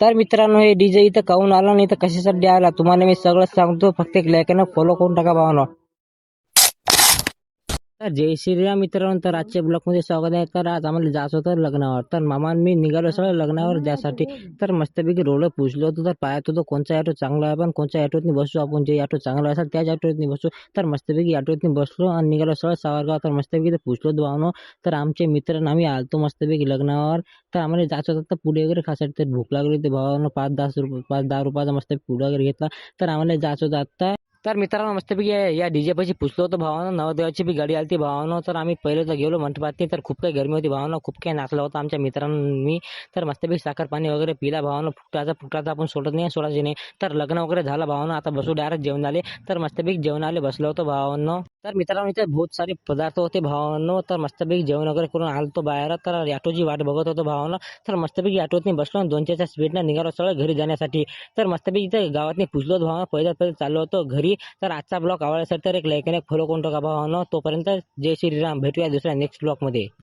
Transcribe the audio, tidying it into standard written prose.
तर मित्रांनो, हे डीजे इथं काहून आला नाही तर कशासाठी आला तुम्हाला मी सगळं सांगतो. फक्त एक लाईक फॉलो करून टाका भावानो. तर जय श्रीराम मित्रांनो, तर आजच्या ब्लॉगमध्ये स्वागत आहे. तर आज आम्हाला जायचं होतं लग्नावर. तर मामा मी निघालो सगळं लग्नावर जायसाठी. तर मस्तपैकी रोड पुजलो होतो. तर पाहत होतो कोणचा ऑटो चांगला आहे, पण कोणत्या ऑटोतनी बसू आपण. जे ऑटो चांगला असेल त्याच ऑटोतनी बसू. तर मस्तपैकी ऑटोतनी बसलो आणि निघालो सरळ सावरगाव. तर मस्तपैकी पुजलो भावनो. तर आमचे मित्र आणि आम्ही आलतो मस्तपैकी लग्नावर. तर आम्हाला जायचं होतं तर पुढे वगैरे खासाठी. तर भूक लागली होती भावानं. 5-10 रुपयाचा मस्त पुढे वगैरे घेतला. तर आम्हाला जायचं होतं आता. तर मित्रांनो, मस्तपैकी या डीजे पाशी पुसलो होतो भावानं. नवदेवाची बी गाडी आलती भावानं. तर आम्ही पहिले तर गेलो मंडपातनी. तर खूप काही गरमी होती भावानं. खूप काही नाचला होता आमच्या मित्रांनी. तर मस्तपैकी साखर पाणी वगैरे पिला भावानं. फुकटाचा आपण सोडत नाही, सोडायचे नाही. तर लग्न वगैरे झालं भावानं. आता बसू डायरेक्ट जेवण आले. तर मस्तपैकी जेवणाले बसलो होतो भावानं. तर मित्रांनो, इथे बहुत सारे पदार्थ होते भावानं. तर मस्तपैकी जेवण वगैरे करून आलतो बाहेर. तर ऑटोची वाट बघत होतो भावानं. तर मस्तपैकी ऑटोतनी बसलो 2-4च्या स्पीडनं निघालो सगळं घरी जाण्यासाठी. तर मस्तपैकी इथे गावातनी पुजलो भावानं. पहिले चाललो होतो घरी. तर आजचा ब्लॉग आवडला असेल तर एक लाईक आणि एक फॉलो करून टाका भावानं. तोपर्यंत जय श्रीराम. भेटूया दुसऱ्या नेक्स्ट ब्लॉगमध्ये.